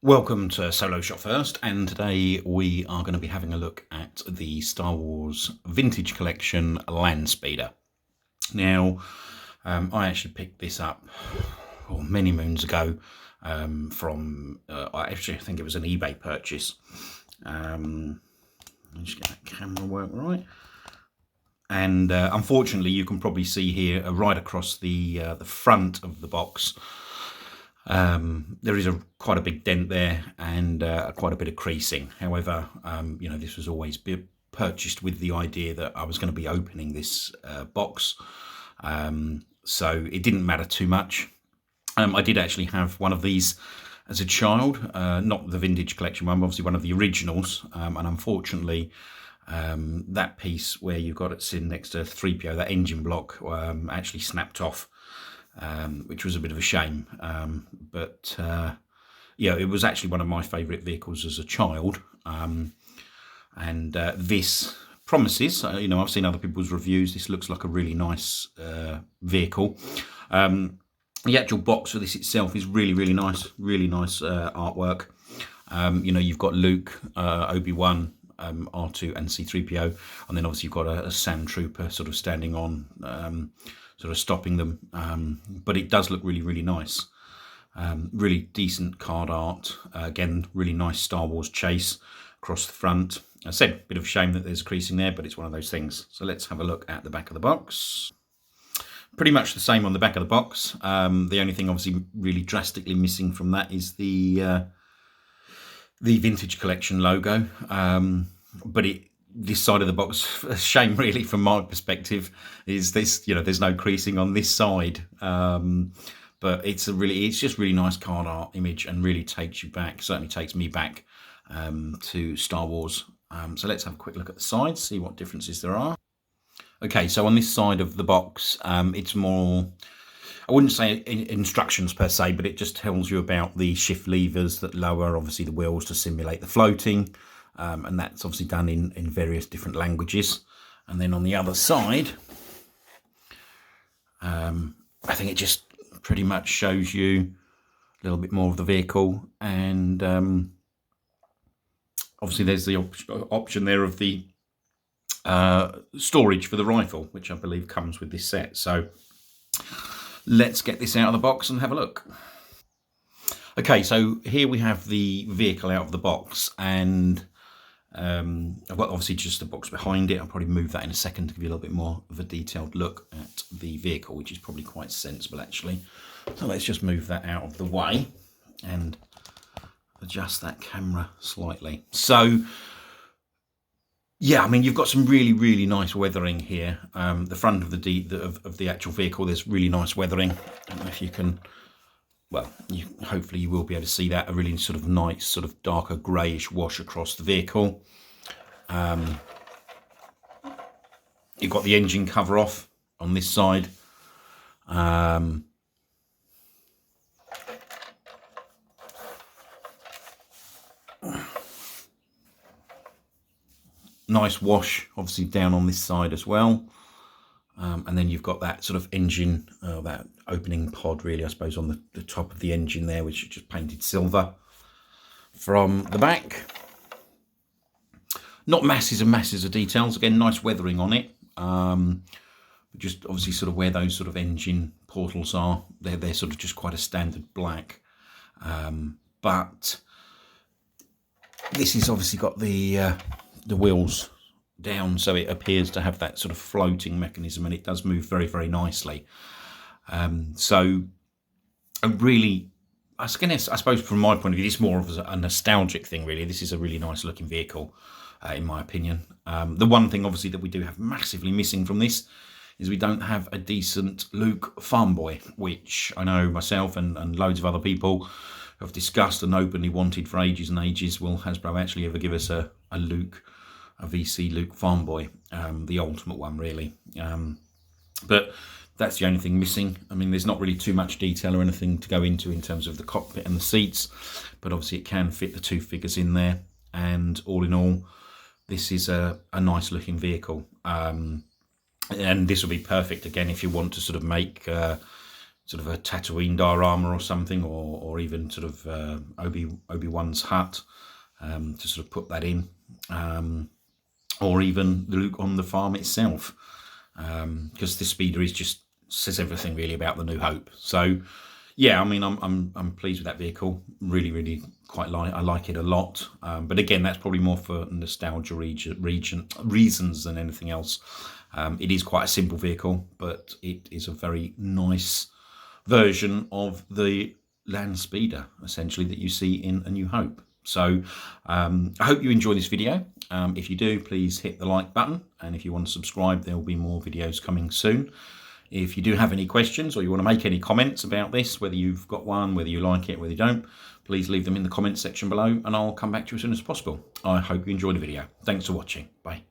Welcome to Solo Shot First, and today we are going to be having a look at the Star Wars Vintage Collection Landspeeder. Now, I actually picked this up many moons ago from, I think it was an eBay purchase. Let me just get that camera work right. And unfortunately, you can probably see here right across the front of the box, there is quite a big dent there and quite a bit of creasing. However, this was always purchased with the idea that I was going to be opening this box, so it didn't matter too much. I did actually have one of these as a child, not the vintage collection one, obviously one of the originals, and unfortunately that piece where you've got it sitting next to 3PO, that engine block, actually snapped off. Which was a bit of a shame, but it was actually one of my favourite vehicles as a child, and this promises, I've seen other people's reviews, this looks like a really nice vehicle. The actual box for this itself is really nice artwork. You've got Luke, Obi-Wan, R2 and C-3PO, and then obviously you've got a sand trooper sort of standing on, sort of stopping them, but it does look really nice. Really decent card art. Again, really nice Star Wars chase across the front. I said, bit of a shame that there's creasing there, but it's one of those things. So let's have a look at the back of the box. Pretty much the same on the back of the box. The only thing obviously really drastically missing from that is the Vintage Collection logo. But this side of the box, a shame really from my perspective, is this, there's no creasing on this side. But it's just really nice card art image and really takes you back, certainly takes me back to Star Wars. So let's have a quick look at the sides, see what differences there are. Okay, so on this side of the box, it's more, I wouldn't say instructions per se, but it just tells you about the shift levers that lower, obviously, the wheels to simulate the floating. And that's obviously done in various different languages. And then on the other side, I think it just pretty much shows you a little bit more of the vehicle. And obviously there's the option there of the storage for the rifle, which I believe comes with this set. So let's get this out of the box and have a look. Okay, so here we have the vehicle out of the box, and I've got obviously just the box behind it. I'll probably move that in a second to give you a little bit more of a detailed look at the vehicle, which is probably quite sensible actually. So let's just move that out of the way and adjust that camera slightly. So yeah, I mean, you've got some really nice weathering here. The front of the actual vehicle, there's really nice weathering. I don't know if you can, well, hopefully you will be able to see that, a really sort of nice, sort of darker greyish wash across the vehicle. You've got the engine cover off on this side. Nice wash, obviously, down on this side as well. And then you've got that sort of engine, that opening pod really, I suppose, on the top of the engine there, which is just painted silver. From the back, not masses and masses of details. Again, nice weathering on it. Just obviously sort of where those sort of engine portals are, they're sort of just quite a standard black. But this has obviously got the wheels down, so it appears to have that sort of floating mechanism, and it does move very nicely. So really, I suppose from my point of view, it's more of a nostalgic thing really. This is a really nice looking vehicle, in my opinion. The one thing obviously that we do have massively missing from this is we don't have a decent Luke farm boy, which I know myself and loads of other people have discussed and openly wanted for ages and ages. Will Hasbro actually ever give us a VC Luke farm boy, the ultimate one really? But that's the only thing missing. I mean, there's not really too much detail or anything to go into in terms of the cockpit and the seats, but obviously it can fit the two figures in there. And all in all, this is a nice looking vehicle. And this will be perfect again if you want to sort of make sort of a Tatooine diorama or something, or even sort of Obi-Wan's hut, to sort of put that in, or even Luke on the farm itself, because this speeder is just says everything really about the New Hope. So yeah, I mean, I'm pleased with that vehicle. Really I like it a lot. But again, that's probably more for nostalgia reasons than anything else. It is quite a simple vehicle, but it is a very nice version of the Landspeeder, essentially, that you see in A New Hope. So I hope you enjoy this video. If you do, please hit the like button, and if you want to subscribe, there will be more videos coming soon. If you do have any questions or you want to make any comments about this, whether you've got one, whether you like it, whether you don't, please leave them in the comments section below, and I'll come back to you as soon as possible. I hope you enjoyed the video. Thanks for watching. Bye.